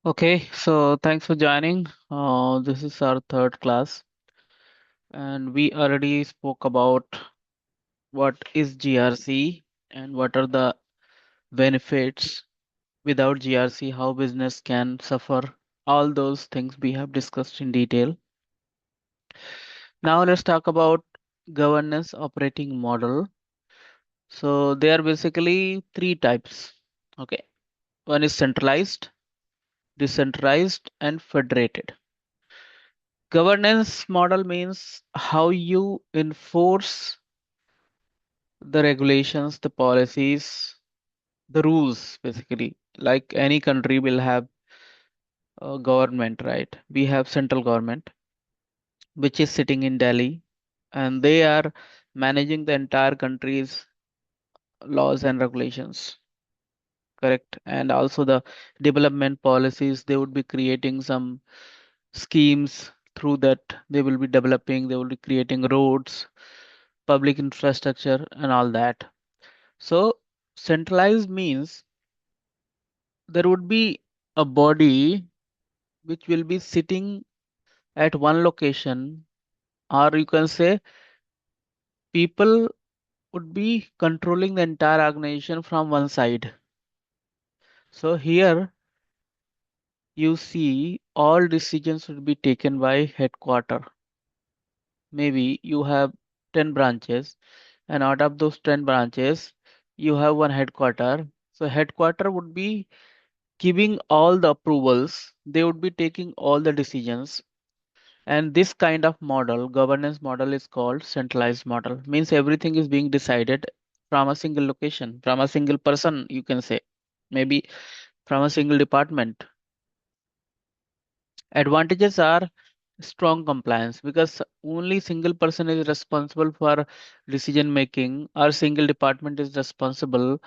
Okay, so thanks for joining. This is our third class, and we already spoke about what is GRC and what are the benefits without GRC, how business can suffer. All those things we have discussed in detail. Now let's talk about governance operating model. So there are basically three types. Okay, one is centralized, decentralized, and federated. Governance model means how you enforce the regulations, the policies, the rules, basically. Like any country will have a government, right? We have central government, which is sitting in Delhi, and they are managing the entire country's laws and regulations, correct? And also the development policies, they would be creating some schemes through that they will be developing, they will be creating roads, public infrastructure, and all that. So, centralized means there would be a body which will be sitting at one location, or you can say people would be controlling the entire organization from one side. So, here you see all decisions would be taken by headquarter. Maybe you have 10 branches, and out of those 10 branches, you have one headquarter. So, headquarter would be giving all the approvals, they would be taking all the decisions. And this kind of model, governance model, is called centralized model. Means everything is being decided from a single location, from a single person, you can say, maybe from a single department. Advantages are strong compliance because only single person is responsible for decision making, or single department is responsible.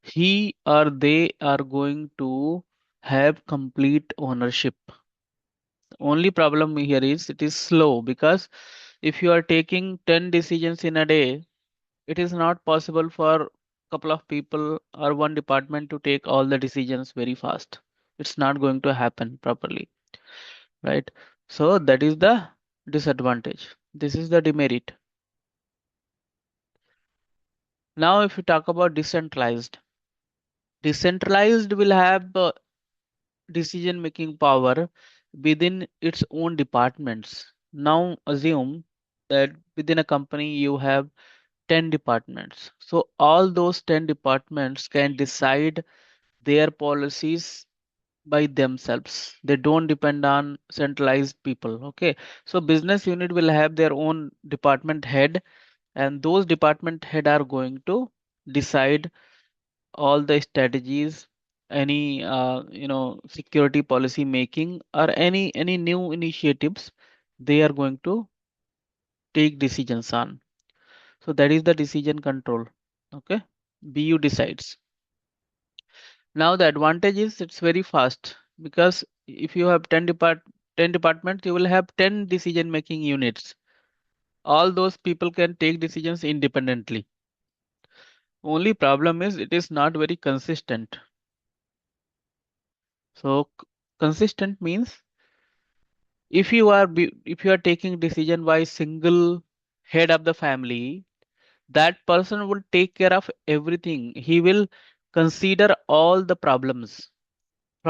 He or they are going to have complete ownership. Only problem here is it is slow because if you are taking 10 decisions in a day, it is not possible for couple of people or one department to take all the decisions very fast. It's not going to happen properly, right? So that is the disadvantage. This is the demerit. Now, if you talk about decentralized will have decision making power within its own departments. Now, assume that within a company you have 10 departments. So, all those 10 departments can decide their policies by themselves. They don't depend on centralized people. Okay. So, business unit will have their own department head, and those department head are going to decide all the strategies, any security policy making, or any new initiatives they are going to take decisions on. So that is the decision control. Okay, BU decides. Now the advantage is it's very fast because if you have 10 departments, you will have 10 decision making units. All those people can take decisions independently. Only problem is it is not very consistent. So consistent means if you are taking decision by single head of the family, that person will take care of everything. He will consider all the problems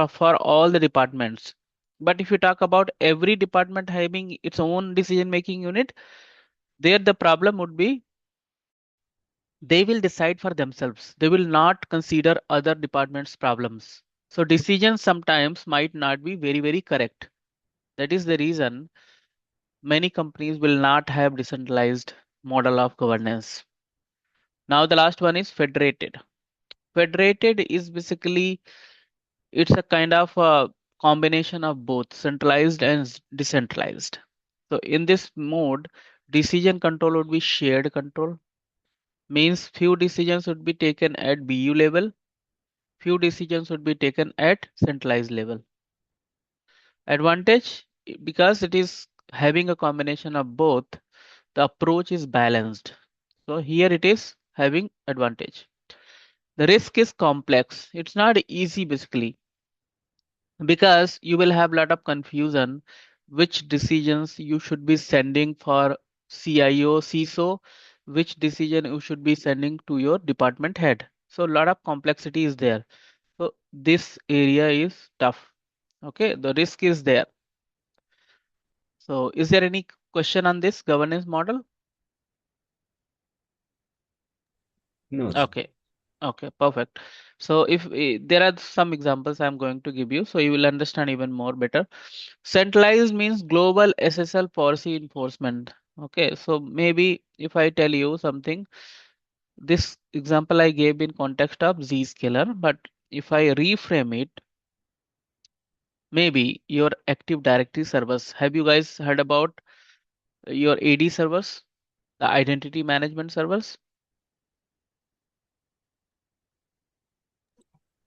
for all the departments. But if you talk about every department having its own decision making unit, there the problem would be they will decide for themselves. They will not consider other departments' problems. So decisions sometimes might not be very correct. That is the reason many companies will not have decentralized model of governance. Now the last one is federated. Federated is basically it's a kind of a combination of both centralized and decentralized. So in this mode, decision control would be shared control. Means few decisions would be taken at BU level, few decisions would be taken at centralized level. Advantage because it is having a combination of both, the approach is balanced. So here it is having advantage. The risk is complex. It's not easy basically. because you will have a lot of confusion which decisions you should be sending for CIO, CISO, which decision you should be sending to your department head. So a lot of complexity is there. So this area is tough. Okay, the risk is there. So is there any question on this governance model? No, sir. Okay. Okay, perfect. So if there are some examples I'm going to give you, so you will understand even more better. Centralized means global SSL policy enforcement. Okay, so maybe if I tell you something, this example I gave in context of Zscaler, but if I reframe it, maybe your Active Directory servers. Have you guys heard about your AD servers, the identity management servers?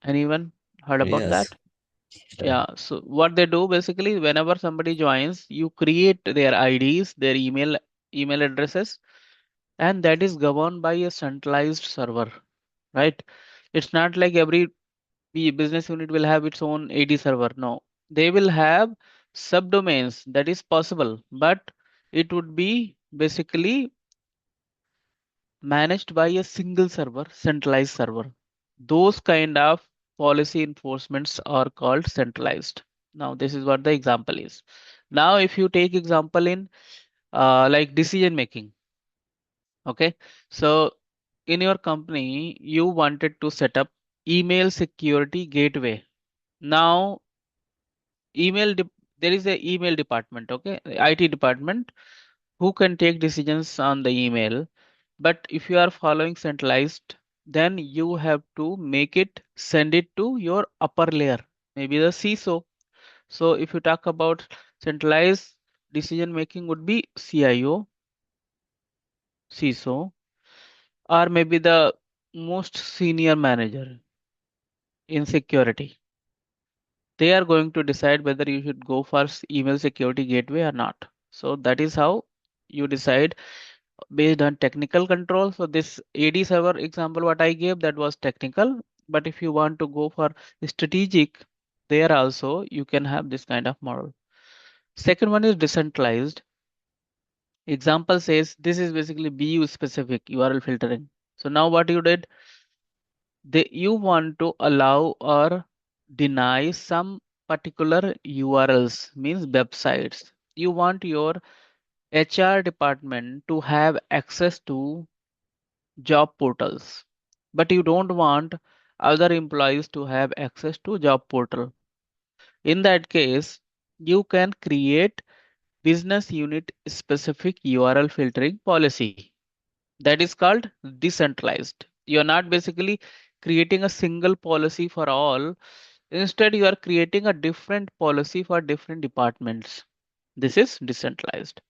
Anyone heard about Yes, that? sir. Yeah, so what they do basically, whenever somebody joins, you create their IDs, their email addresses, and that is governed by a centralized server, right? It's not like every business unit will have its own AD server. No, they will have subdomains. That is possible, but it would be basically managed by a single server, centralized server. Those kind of policy enforcements are called centralized. Now, this is what the example is. Now, if you take example in like decision making, okay, so in your company, you wanted to set up email security gateway. Now, there is a email department, okay, IT department who can take decisions on the email. But if you are following centralized, then you have to make it send it to your upper layer, maybe the CISO. So if you talk about centralized decision making would be CIO, CISO, or maybe the most senior manager in security. They are going to decide whether you should go for email security gateway or not. So that is how you decide based on technical control. So this AD server example what I gave that was technical, but if you want to go for strategic, there also you can have this kind of model. Second one is decentralized. Example says this is basically BU specific URL filtering. So now what you did, you want to allow or deny some particular URLs, means websites. You want your HR department to have access to job portals, but you don't want other employees to have access to job portal. In that case, you can create business unit specific URL filtering policy. That is called decentralized. You are not basically creating a single policy for all. Instead, you are creating a different policy for different departments. This is decentralized.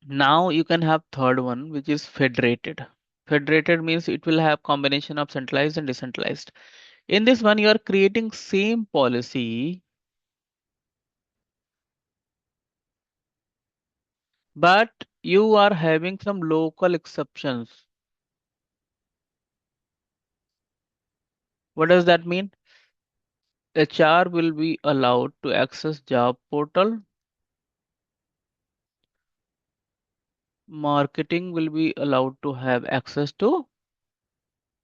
Now you can have third one, which is federated. Federated means it will have combination of centralized and decentralized. In this one, you are creating same policy, but you are having some local exceptions. What does that mean? HR will be allowed to access job portal. Marketing will be allowed to have access to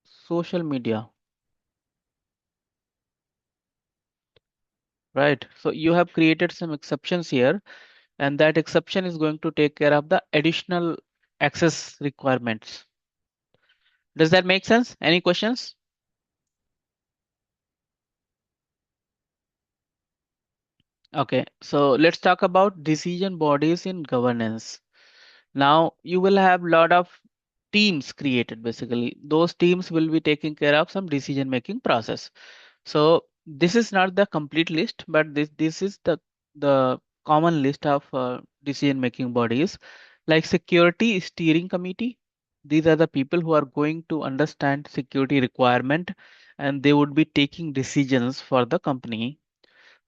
social media, right? So you have created some exceptions here, and that exception is going to take care of the additional access requirements. Does that make sense? Any questions? Okay, so let's talk about decision bodies in governance. Now you will have a lot of teams created basically. Those teams will be taking care of some decision making process. So this is not the complete list, but this is the common list of decision making bodies like security steering committee. These are the people who are going to understand security requirement and they would be taking decisions for the company.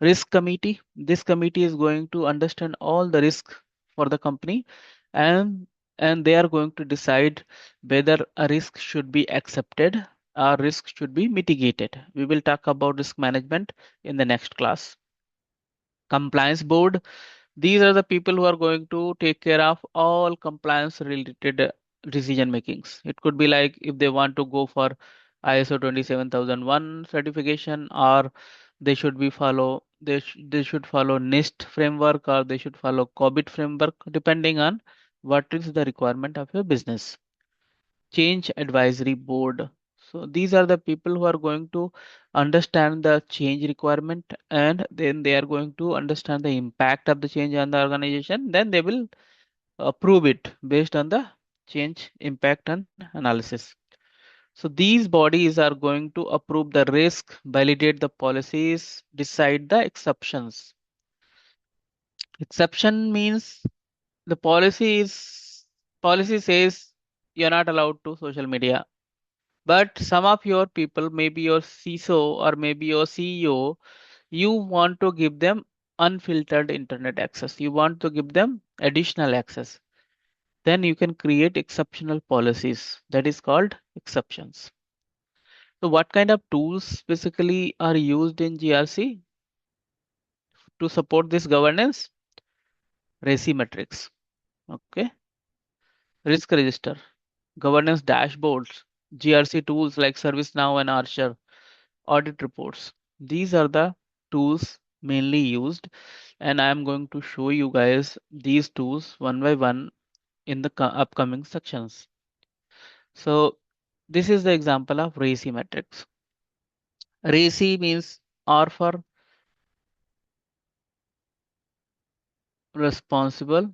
Risk committee, this committee is going to understand all the risk for the company and and they are going to decide whether a risk should be accepted our risk should be mitigated. We will talk about risk management in the next class. Compliance board, these are the people who are going to take care of all compliance related decision makings. It could be like if they want to go for ISO 27001 certification, or they should follow NIST framework, or they should follow COBIT framework, depending on what is the requirement of your business. Change advisory board. So these are the people who are going to understand the change requirement, and then they are going to understand the impact of the change on the organization. Then they will approve it based on the change impact and analysis. So these bodies are going to approve the risk, validate the policies, decide the exceptions. Exception means the policy says you're not allowed to social media. But some of your people, maybe your CISO or maybe your CEO, you want to give them unfiltered internet access. You want to give them additional access. Then you can create exceptional policies. That is called exceptions. So what kind of tools basically are used in GRC to support this governance? RACI metrics. Okay. Risk register, governance dashboards, GRC tools like ServiceNow and Archer, audit reports. These are the tools mainly used, and I am going to show you guys these tools one by one in the upcoming sections. So this is the example of RACI matrix. RACI means R for responsible,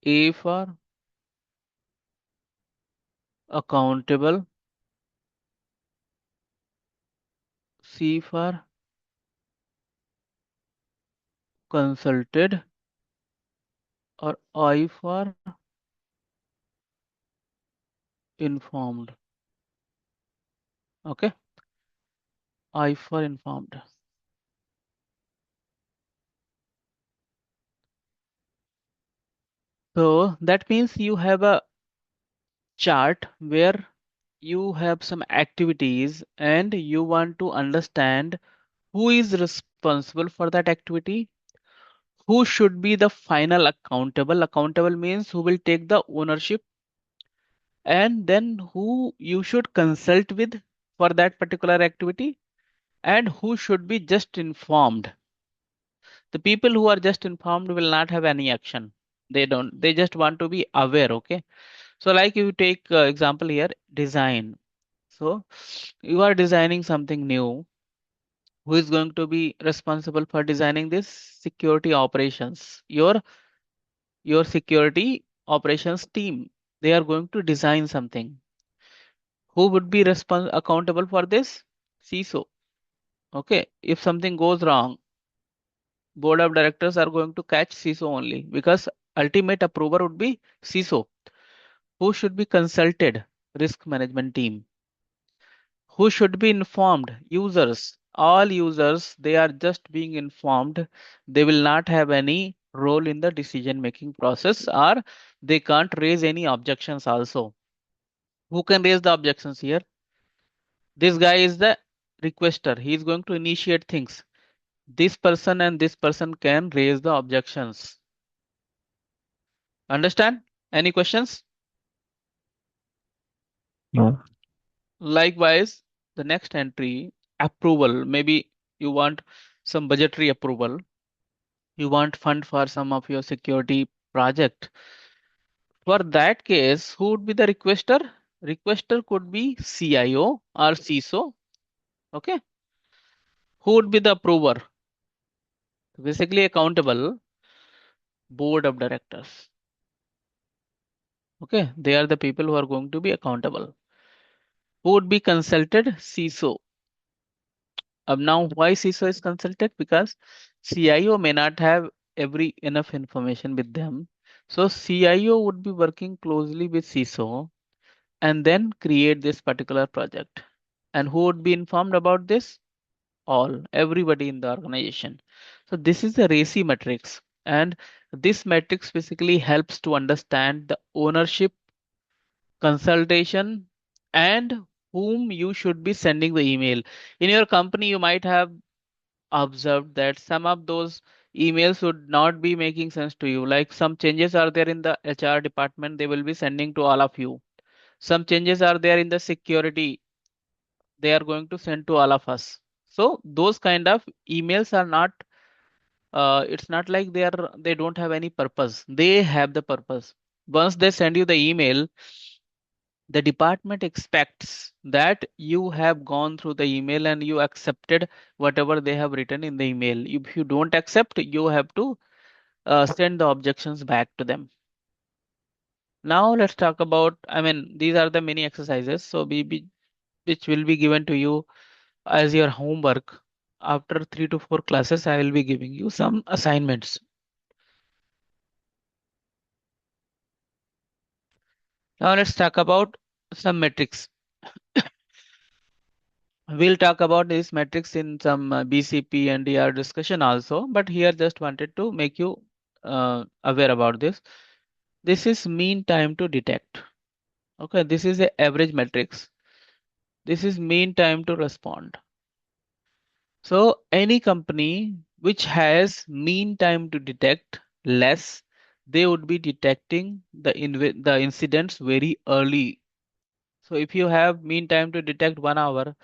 A for accountable, C for consulted, or I for informed. Okay, I for informed. So that means you have a chart where you have some activities and you want to understand who is responsible for that activity, who should be the final accountable. Accountable means who will take the ownership, and then who you should consult with for that particular activity, and who should be just informed. The people who are just informed will not have any action. They just want to be aware. Okay. So like you take example here, design. So you are designing something new. Who is going to be responsible for designing this? Security operations. Your security operations team. They are going to design something. Who would be accountable for this? CISO. Okay. If something goes wrong, board of directors are going to catch CISO only, because ultimate approver would be CISO. Who should be consulted? Risk management team. Who should be informed? Users. All users, they are just being informed. They will not have any role in the decision making process, or they can't raise any objections also. Who can raise the objections here? This guy is the requester. He is going to initiate things. This person and this person can raise the objections. Understand? Any questions? No. Likewise, the next entry, approval. Maybe you want some budgetary approval. You want fund for some of your security project. For that case, who would be the requester? Requester could be CIO or CISO. Okay. Who would be the approver? Basically accountable, board of directors. Okay. They are the people who are going to be accountable. Who would be consulted? CISO. Now why CISO is consulted? Because CIO may not have every enough information with them. So CIO would be working closely with CISO and then create this particular project. And who would be informed about this? Everybody in the organization. So this is the RACI matrix. And this matrix basically helps to understand the ownership, consultation, and whom you should be sending the email. In your company, you might have observed that some of those emails would not be making sense to you. Like some changes are there in the HR department, they will be sending to all of you. Some changes are there in the security, they are going to send to all of us. So those kind of emails are not, it's not like they don't have any purpose. They have the purpose. Once they send you the email, the department expects that you have gone through the email and you accepted whatever they have written in the email. If you don't accept, you have to send the objections back to them. Now let's talk about, I mean, these are the many exercises. So which will be given to you as your homework. After 3 to 4 classes, I will be giving you some assignments. Now let's talk about some metrics. We'll talk about these metrics in some BCP and DR discussion also, but here just wanted to make you aware about this. This is mean time to detect. Okay, this is the average metrics. This is mean time to respond. So any company which has mean time to detect less, they would be detecting the incidents very early. So if you have mean time to detect 1 hour,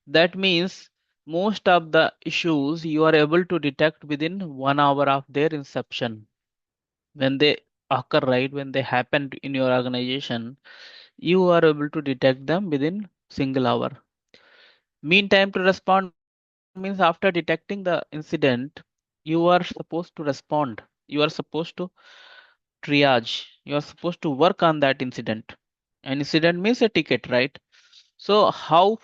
that means most of the issues you are able to detect within 1 hour of their inception. When they occur, right, when they happen in your organization, you are able to detect them within single hour. Mean time to respond means after detecting the incident, you are supposed to respond. You are supposed to triage. You are supposed to work on that incident. An incident means a ticket, right? So how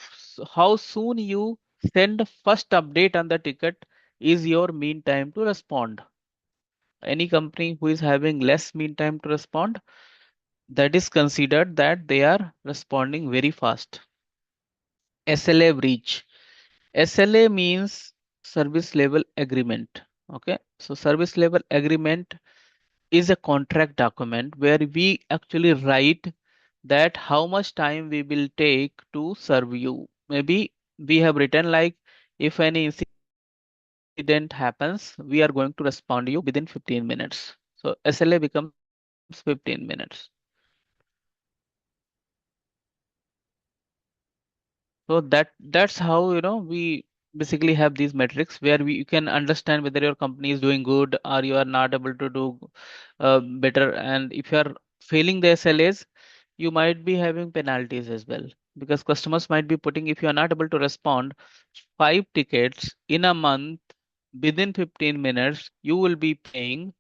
soon you send the first update on the ticket is your mean time to respond. Any company who is having less mean time to respond, that is considered that they are responding very fast. SLA breach. SLA means service level agreement. Okay, so service level agreement is a contract document where we actually write that how much time we will take to serve you. Maybe we have written like if any incident happens, we are going to respond you within 15 minutes. So SLA becomes 15 minutes. So that's how we basically have these metrics where you can understand whether your company is doing good or you are not able to do better. And if you are failing the SLAs, you might be having penalties as well because customers might be putting if you are not able to respond 5 tickets in a month within 15 minutes, you will be paying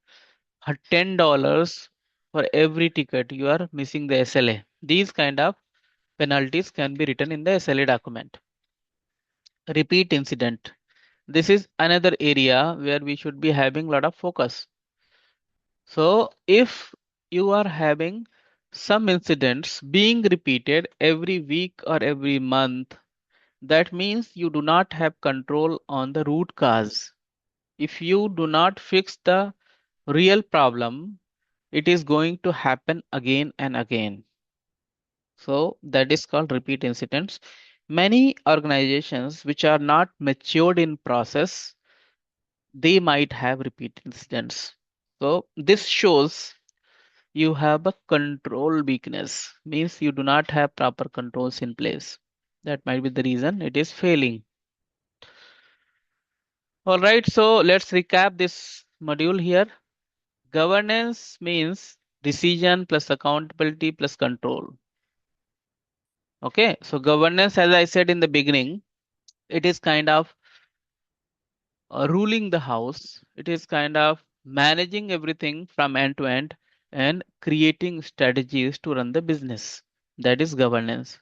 $10 for every ticket you are missing the SLA. These kind of penalties can be written in the SLA document. Repeat incident. This is another area where we should be having a lot of focus. So if you are having some incidents being repeated every week or every month, that means you do not have control on the root cause. If you do not fix the real problem, it is going to happen again and again. So that is called repeat incidents. Many organizations which are not matured in process, they might have repeat incidents. So this shows you have a control weakness, means you do not have proper controls in place. That might be the reason it is failing. All right, so let's recap this module here. Governance means decision plus accountability plus control. Okay, so governance, as I said in the beginning, it is kind of ruling the house. It is kind of managing everything from end to end and creating strategies to run the business. That is governance.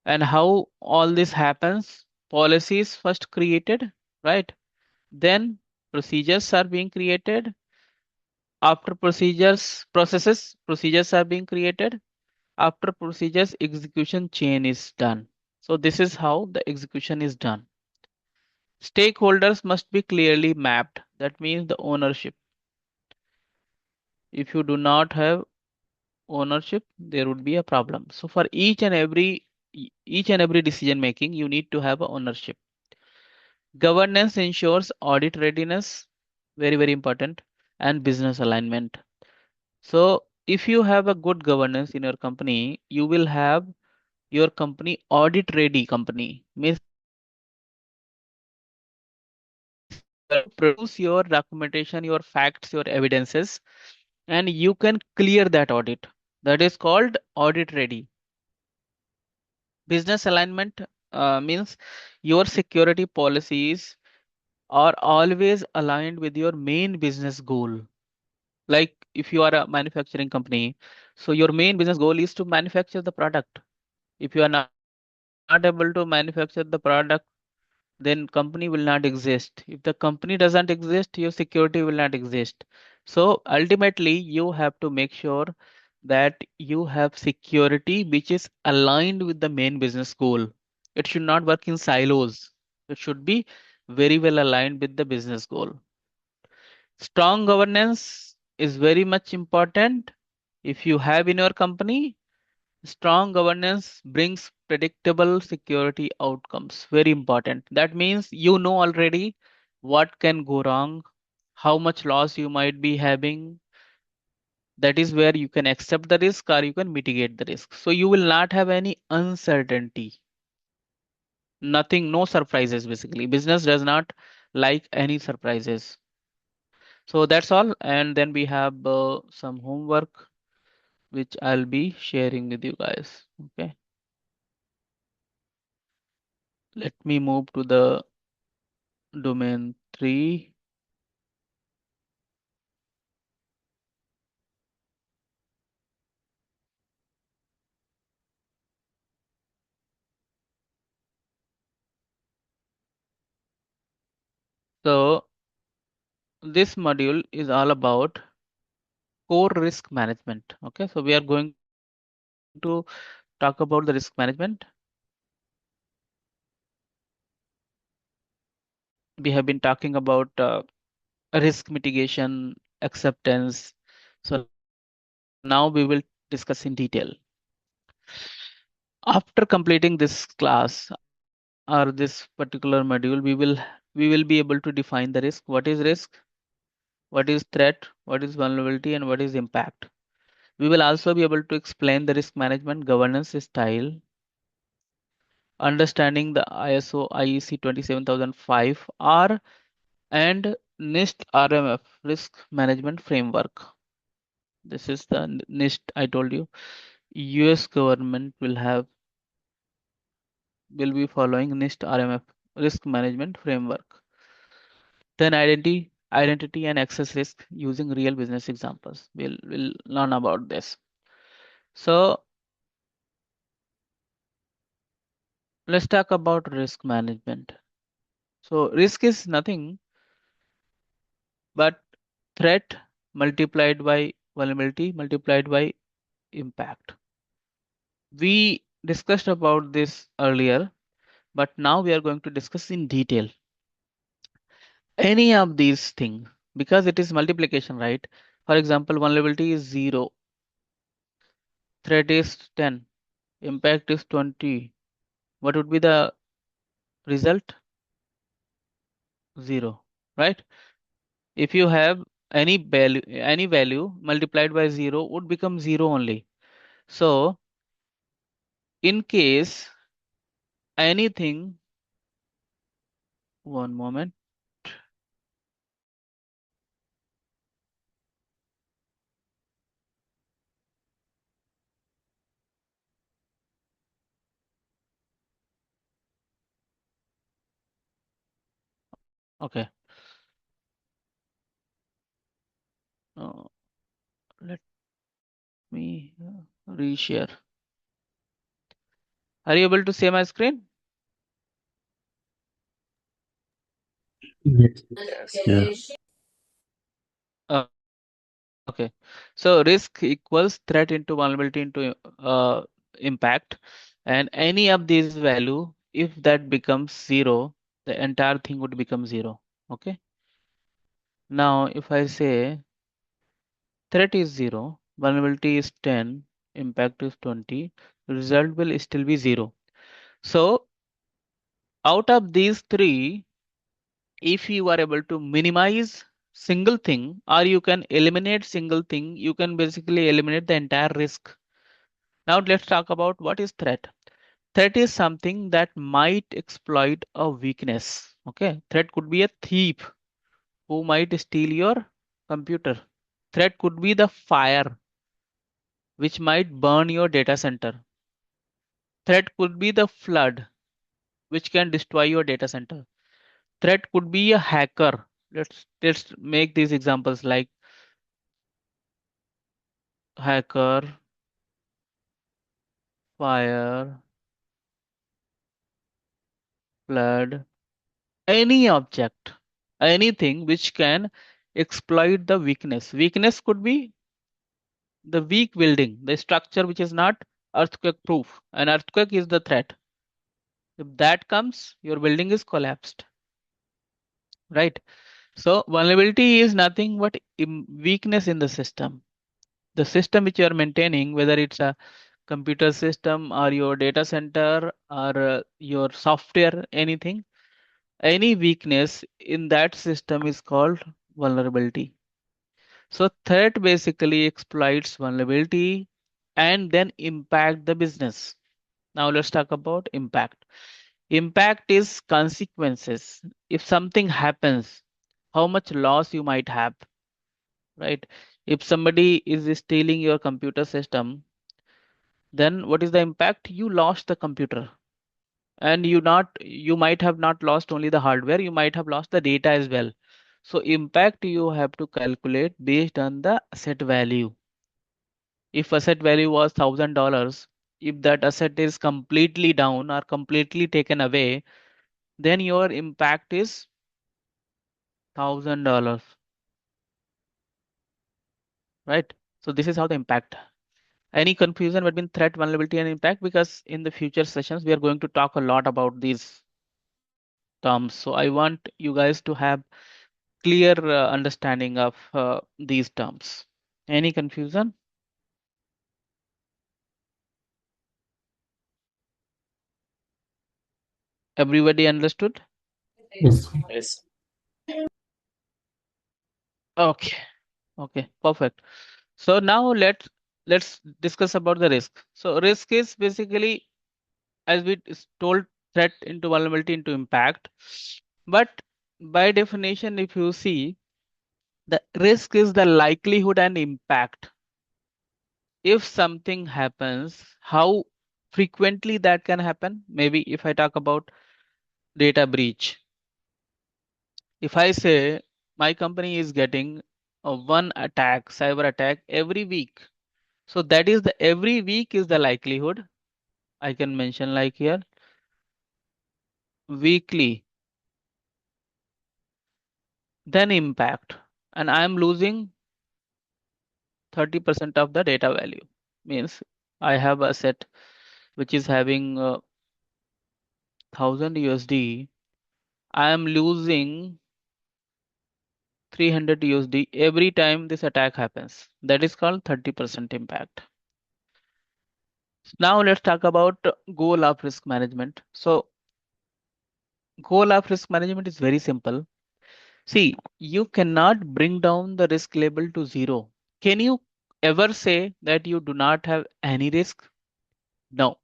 And how all this happens? Policies first created, right? Then procedures are being created. After procedures are being created. After procedures, execution chain is done. So this is how the execution is done. Stakeholders must be clearly mapped. That means the ownership. If you do not have ownership, there would be a problem. So for each and every decision making, you need to have a ownership. Governance ensures audit readiness, very, very important, and business alignment. So if you have a good governance in your company, you will have your company audit ready company. Means produce your documentation, your facts, your evidences, and you can clear that audit. That is called audit ready. Business alignment means your security policies are always aligned with your main business goal. Like if you are a manufacturing company, so your main business goal is to manufacture the product. If you are not able to manufacture the product, then company will not exist. If the company doesn't exist, your security will not exist. So ultimately, you have to make sure that you have security which is aligned with the main business goal. It should not work in silos. It should be very well aligned with the business goal. Strong governance is very much important. If you have in your company, strong governance brings predictable security outcomes. Very important. That means you know already what can go wrong, how much loss you might be having. That is where you can accept the risk or you can mitigate the risk. So you will not have any uncertainty. Nothing, no surprises basically. Business does not like any surprises. So that's all. And then we have some homework which I'll be sharing with you guys. Okay. Let me move to the domain 3. So this module is all about core risk management. Okay, so we are going to talk about the risk management. We have been talking about risk mitigation, acceptance. So now we will discuss in detail. After completing this class or this particular module, we will be able to define the risk. What is risk? What is threat? What is vulnerability? And what is impact? We will also be able to explain the risk management governance style, understanding the ISO IEC 27005 R and NIST RMF risk management framework. This is the NIST I told you. US government will be following NIST RMF risk management framework. Then identity and access risk using real business examples. We'll learn about this. So let's talk about risk management. So risk is nothing but threat multiplied by vulnerability multiplied by impact. We discussed about this earlier, but now we are going to discuss in detail any of these things because it is multiplication, right? For example, vulnerability is 0, threat is 10, impact is 20. What would be the result? 0, right? If you have any value multiplied by 0 would become 0 only. So in case anything, one moment. Okay. Uh, let me reshare. Are you able to see my screen? Yes. Yeah. Okay. So risk equals threat into vulnerability into impact. And any of these value, if that becomes 0, the entire thing would become 0. Okay. Now, if I say threat is 0, vulnerability is 10, impact is 20, result will still be 0. So out of these three, if you are able to minimize single thing or you can eliminate single thing, you can basically eliminate the entire risk. Now let's talk about what is threat. Threat is something that might exploit a weakness. Okay, threat could be a thief who might steal your computer. Threat could be the fire which might burn your data center. Threat could be the flood which can destroy your data center. Threat could be a hacker. Let's make these examples like hacker, fire, flood, any object, anything which can exploit the weakness. Weakness could be the weak building, the structure which is not earthquake proof. An earthquake is the threat. If that comes, your building is collapsed, right? So vulnerability is nothing but weakness in the system. The system which you are maintaining, whether it's a computer system or your data center or your software, anything, any weakness in that system is called vulnerability. So threat basically exploits vulnerability and then impact the business. Now let's talk about impact. Impact is consequences. If something happens, how much loss you might have, right? If somebody is stealing your computer system, then what is the impact? You lost the computer. And you might have not lost only the hardware, you might have lost the data as well. So impact you have to calculate based on the asset value. If asset value was $1,000, if that asset is completely down or completely taken away, then your impact is $1,000, right? So this is how the impact. Any confusion between threat, vulnerability, and impact? Because in the future sessions, we are going to talk a lot about these terms. So I want you guys to have clear understanding of these terms. Any confusion? Everybody understood? Yes. Yes. Okay. Okay. Perfect. So now let's discuss about the risk. So risk is basically, as we told, threat into vulnerability into impact. But by definition, if you see, the risk is the likelihood and impact. If something happens, how frequently that can happen? Maybe if I talk about data breach, if I say my company is getting a one attack, cyber attack every week, so that is the every week is the likelihood. I can mention like here weekly, then impact, and I am losing 30% of the data value. Means I have a set which is having 1000 USD. I am losing 300 USD every time this attack happens. That is called 30% impact. Now let's talk about goal of risk management. So goal of risk management is very simple. See, you cannot bring down the risk level to zero. Can you ever say that you do not have any risk? No,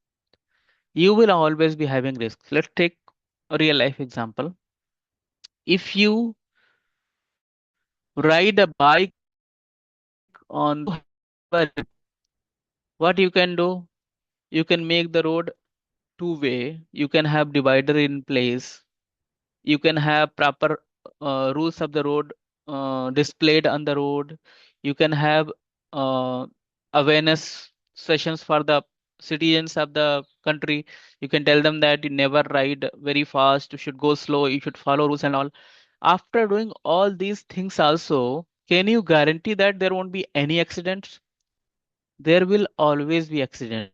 you will always be having risks. Let's take a real life example. If you ride a bike on the road, what you can do? You can make the road two-way. You can have divider in place. You can have proper rules of the road displayed on the road. You can have uh, awareness sessions for the citizens of the country. You can tell them that you never ride very fast, you should go slow, you should follow rules and all. After doing all these things also, can you guarantee that there won't be any accidents? There will always be accidents.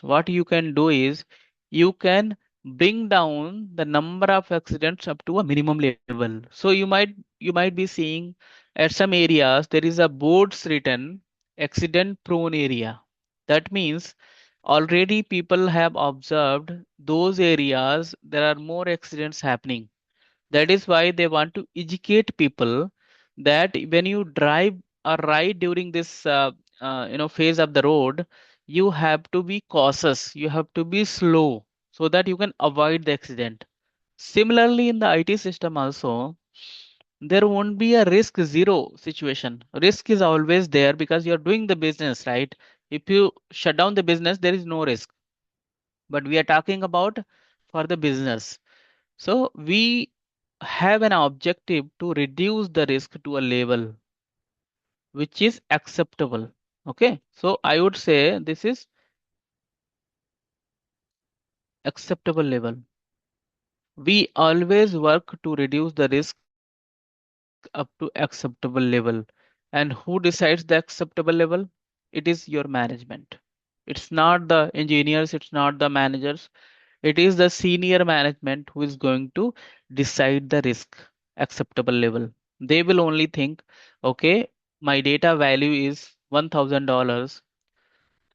What you can do is you can bring down the number of accidents up to a minimum level. So you might be seeing at some areas there is a boards written accident prone area. That means already people have observed those areas there are more accidents happening. That is why they want to educate people that when you drive or ride during this phase of the road, you have to be cautious, you have to be slow so that you can avoid the accident. Similarly, in the IT system also, there won't be a risk zero situation. Risk is always there because you're doing the business, right? If you shut down the business, there is no risk. But we are talking about for the business. So we have an objective to reduce the risk to a level which is acceptable. Okay. So I would say this is acceptable level. We always work to reduce the risk up to acceptable level. And who decides the acceptable level? It is your management. It's not the engineers, it's not the managers. It is the senior management who is going to decide the risk acceptable level. They will only think, okay, my data value is $1,000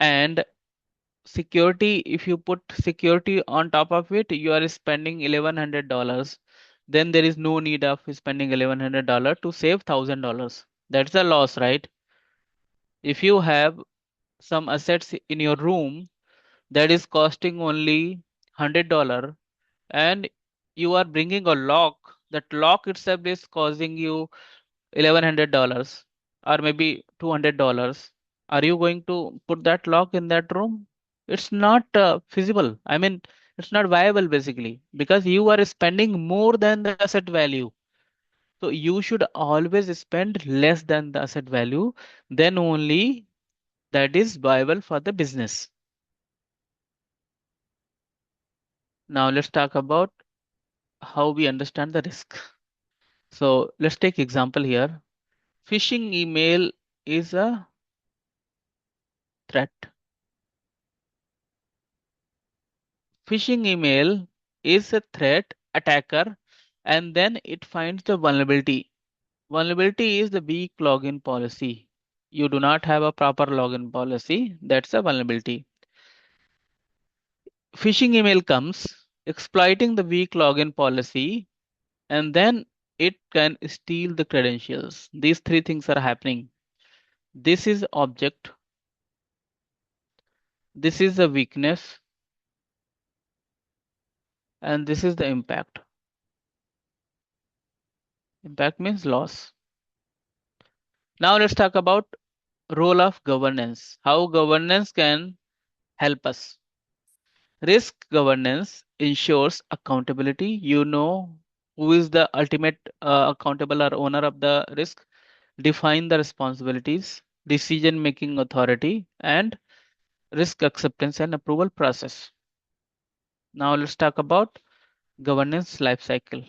and security, if you put security on top of it, you are spending $1,100. Then there is no need of spending $1,100 to save $1,000. That's a loss, right? If you have some assets in your room that is costing only $100 and you are bringing a lock, that lock itself is causing you $1,100 or maybe $200. Are you going to put that lock in that room? It's not feasible. I mean, it's not viable basically because you are spending more than the asset value. So you should always spend less than the asset value, then only that is viable for the business. Now let's talk about how we understand the risk. So let's take example here. Phishing email is a threat. Phishing email is a threat attacker and then it finds the vulnerability. Vulnerability is the weak login policy. You do not have a proper login policy. That's a vulnerability. Phishing email comes exploiting the weak login policy and then it can steal the credentials. These three things are happening. This is object. This is the weakness and this is the impact. Impact means loss. Now let's talk about role of governance. How governance can help us. Risk governance ensures accountability. You know who is the ultimate accountable or owner of the risk. Define the responsibilities, decision making authority, and risk acceptance and approval process. Now let's talk about governance life cycle.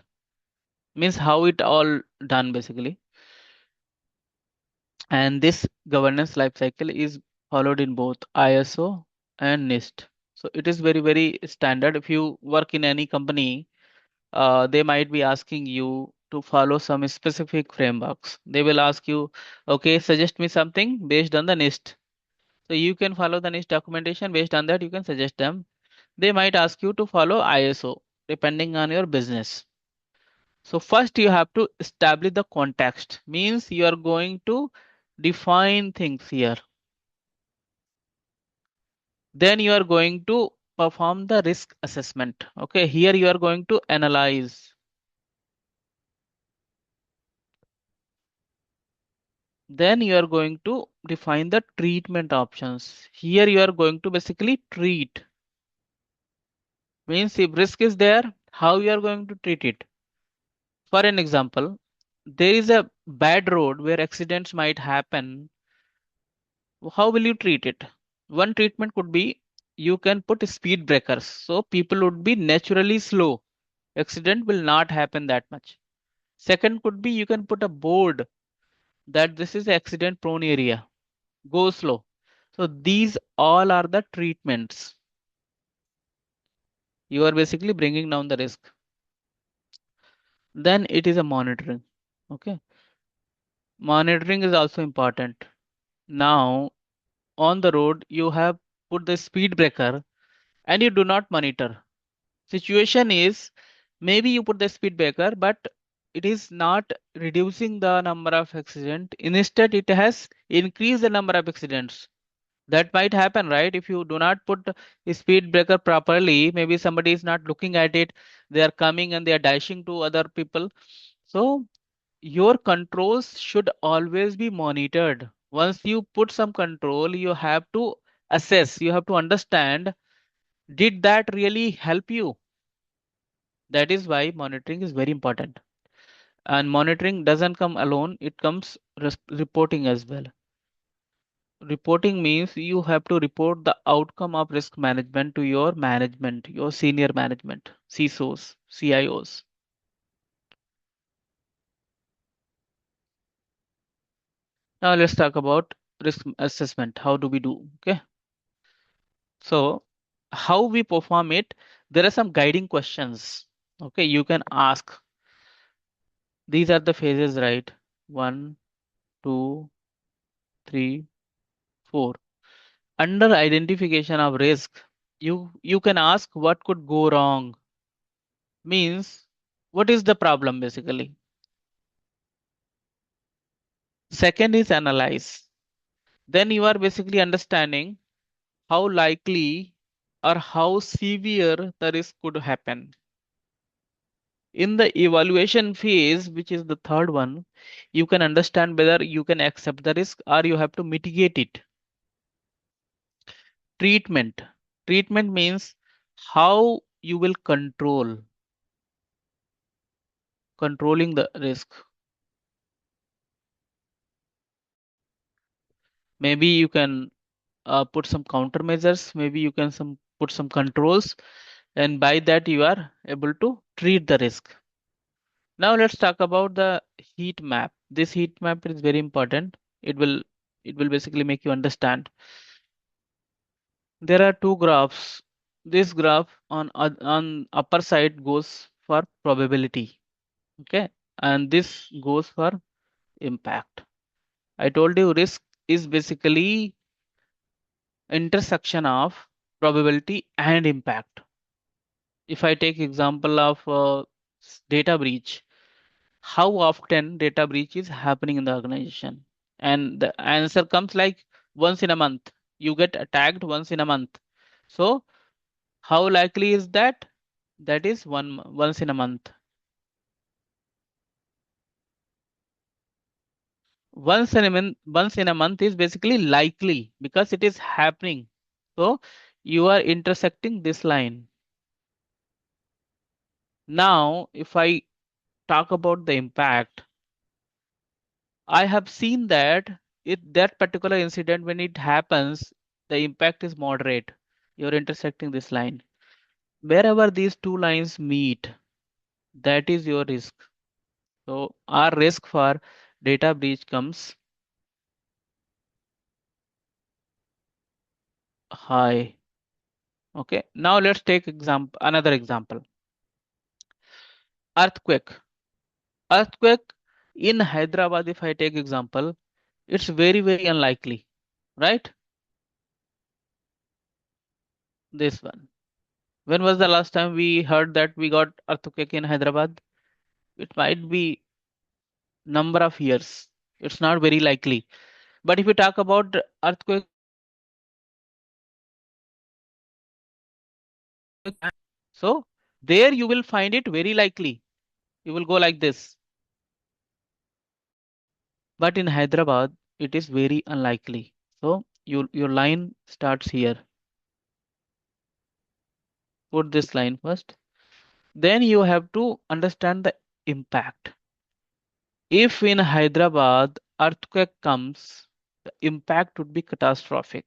Means how it all done basically. And this governance life cycle is followed in both ISO and NIST. So it is very, very standard. If you work in any company, they might be asking you to follow some specific frameworks. They will ask you, okay, suggest me something based on the NIST. So you can follow the NIST documentation. Based on that, you can suggest them. They might ask you to follow ISO depending on your business. So first you have to establish the context. Means you are going to define things here. Then you are going to perform the risk assessment. Okay, here you are going to analyze. Then you are going to define the treatment options. Here you are going to basically treat. Means if risk is there, how you are going to treat it. For an example, there is a bad road where accidents might happen. How will you treat it? One treatment could be you can put speed breakers so people would be naturally slow. Accident will not happen that much. Second could be you can put a board that this is accident prone area. Go slow. So these all are the treatments. You are basically bringing down the risk. Then it is a monitoring. Okay. Monitoring is also important. Now, on the road, you have put the speed breaker and you do not monitor. Situation is maybe you put the speed breaker, but it is not reducing the number of accidents. Instead, it has increased the number of accidents. That might happen, right? If you do not put a speed breaker properly, maybe somebody is not looking at it, they are coming and they are dashing to other people. So your controls should always be monitored. Once you put some control, you have to assess, you have to understand, did that really help you? That is why monitoring is very important. And monitoring doesn't come alone, it comes reporting as well. Reporting means you have to report the outcome of risk management to your management, your senior management, CISOs, CIOs. Now let's talk about risk assessment. How do we do? Okay. So how we perform it, there are some guiding questions. Okay, you can ask. These are the phases, right? One, two, three, four. Under identification of risk, you can ask what could go wrong. Means what is the problem basically. Second is analyze. Then you are basically understanding how likely or how severe the risk could happen. In the evaluation phase, which is the third one, you can understand whether you can accept the risk or you have to mitigate it. Treatment. Treatment means how you will controlling the risk. Maybe you can put some countermeasures, maybe you can put some controls, and by that you are able to treat the risk. Now let's talk about the heat map. This heat map is very important. It will basically make you understand. There are two graphs. This graph on upper side goes for probability, okay, and this goes for impact. I told you risk is basically intersection of probability and impact. If I take example of data breach, how often data breach is happening in the organization? And the answer comes like once in a month. You get attacked once in a month. So how likely is that? That is once in a month. Once in a month is basically likely because it is happening. So you are intersecting this line. Now, if I talk about the impact, I have seen that that particular incident when it happens, the impact is moderate. You're intersecting this line. Wherever these two lines meet, that is your risk. So our risk for data breach comes high. Okay. Now let's take another example. Earthquake. Earthquake in Hyderabad, if I take example, it's very, very unlikely, right? This one. When was the last time we heard that we got earthquake in Hyderabad? It might be number of years. It's not very likely. But if you talk about earthquake, so there you will find it very likely. You will go like this. But in Hyderabad, it is very unlikely. So your line starts here. Put this line first. Then you have to understand the impact. If in Hyderabad earthquake comes, the impact would be catastrophic.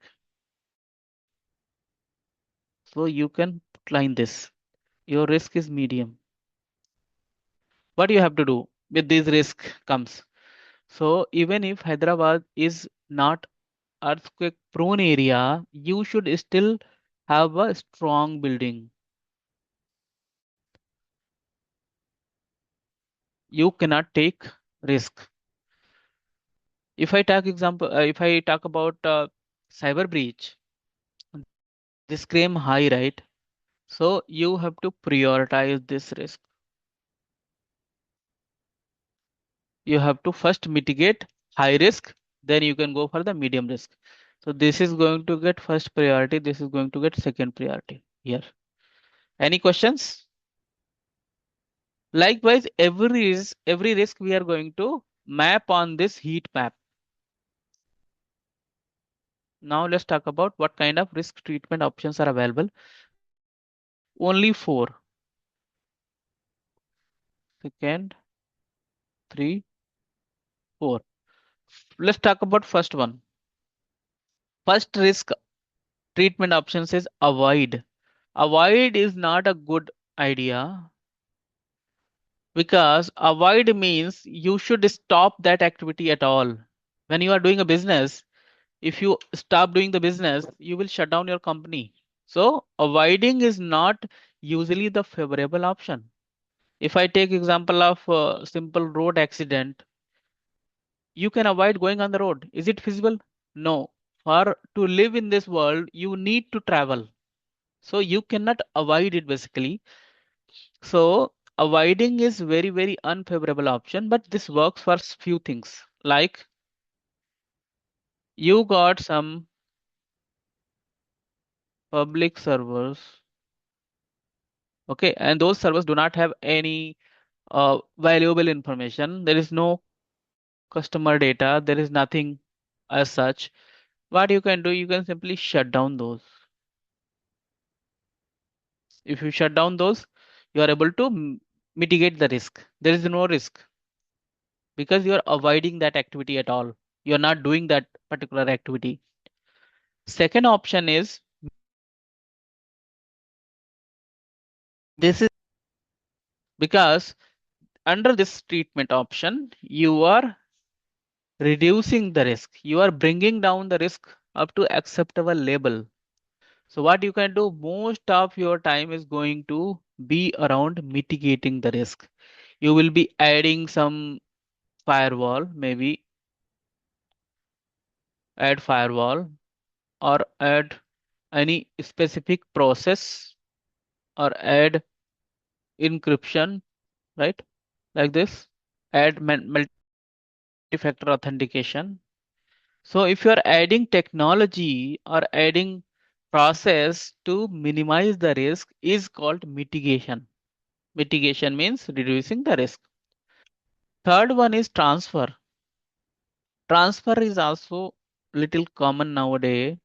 So you can line this. Your risk is medium. What you have to do with this risk comes. So even if Hyderabad is not earthquake prone area, you should still have a strong building. You cannot take risk. If I talk about cyber breach, this claim high, right? So you have to prioritize this risk. You have to first mitigate high risk, then you can go for the medium risk. So this is going to get first priority, this is going to get second priority here. Any questions? Likewise, every risk we are going to map on this heat map. Now let's talk about what kind of risk treatment options are available. Only four. Second, three, four. Let's talk about first one. First risk treatment options is avoid. Avoid is not a good idea because avoid means you should stop that activity at all. When you are doing a business, if you stop doing the business, you will shut down your company. So avoiding is not usually the favorable option. If I take example of a simple road accident, you can avoid going on the road. Is it feasible? No. For to live in this world, you need to travel. So you cannot avoid it basically. So avoiding is very, very unfavorable option, but this works for few things. Like you got some public servers, okay, and those servers do not have any valuable information. There is no customer data. There is nothing as such. What you can do, you can simply shut down those. If you shut down those, you are able to mitigate the risk. There is no risk because you are avoiding that activity at all. You are not doing that particular activity. Second option is this is because under this treatment option, you are reducing the risk. You are bringing down the risk up to acceptable level. So what you can do, most of your time is going to be around mitigating the risk. You will be adding some firewall, maybe add firewall or add any specific process or add encryption, right? Like this, add multi-factor authentication. So if you are adding technology or adding process to minimize the risk is called mitigation. Mitigation means reducing the risk. Third one is transfer. Transfer is also little common nowadays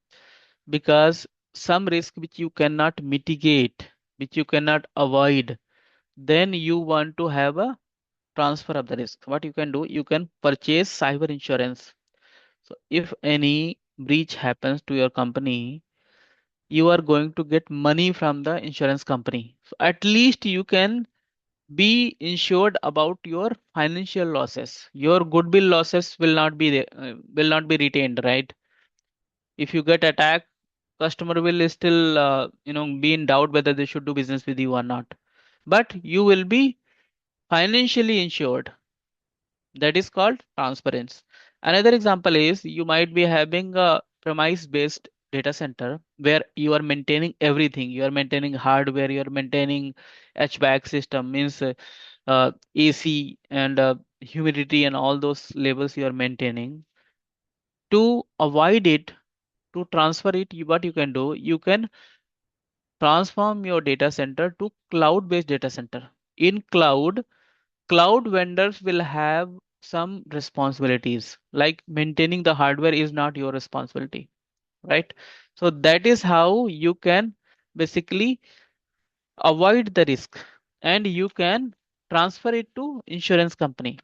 because some risk which you cannot mitigate, which you cannot avoid, then you want to have a transfer of the risk. What you can do, you can purchase cyber insurance. So if any breach happens to your company, you are going to get money from the insurance company. So at least you can be insured about your financial losses. Your goodwill losses will not be there, will not be retained, right? If you get attacked, customer will still be in doubt whether they should do business with you or not. But you will be financially insured. That is called transparency. Another example is you might be having a premise-based data center where you are maintaining everything. You are maintaining hardware, you are maintaining HVAC system, means AC and humidity and all those levels you are maintaining. To avoid it, to transfer it, what you can do, you can transform your data center to cloud-based data center. In cloud vendors will have some responsibilities like maintaining the hardware is not your responsibility, right? So that is how you can basically avoid the risk and you can transfer it to insurance company,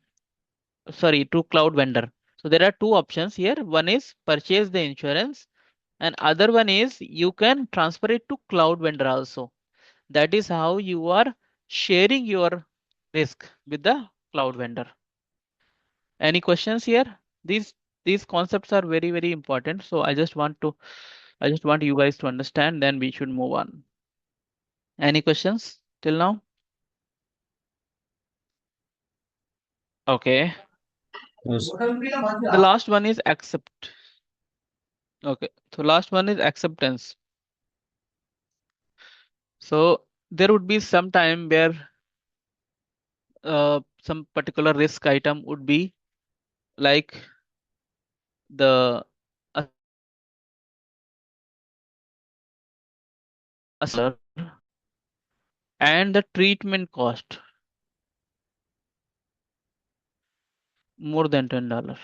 sorry, to cloud vendor. So there are two options here. One is purchase the insurance and other one is you can transfer it to cloud vendor also. That is how you are sharing your risk with the cloud vendor. Any questions here? These concepts are very, very important. So I just want you guys to understand, then we should move on. Any questions till now? Okay. Yes. The last one is accept. Okay, so last one is acceptance. So there would be some time where some particular risk item would be like the and the treatment cost more than $10.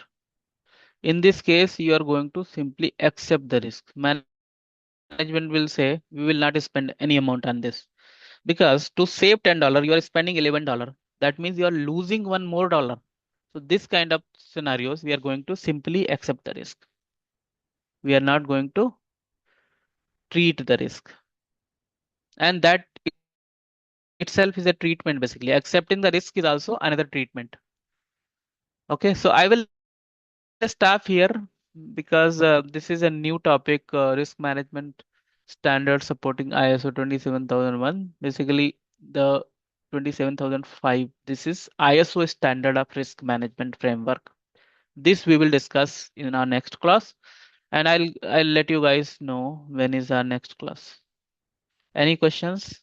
In this case, you are going to simply accept the risk. Management will say, we will not spend any amount on this because to save $10, you are spending $11. That means you are losing one more dollar. So this kind of scenarios, we are going to simply accept the risk. We are not going to treat the risk. And that itself is a treatment basically. Accepting the risk is also another treatment. Okay, so I will stop here because this is a new topic, risk management standard supporting ISO 27001. Basically, the 27005. This is ISO standard of risk management framework. This we will discuss in our next class, and I'll let you guys know when is our next class. Any questions?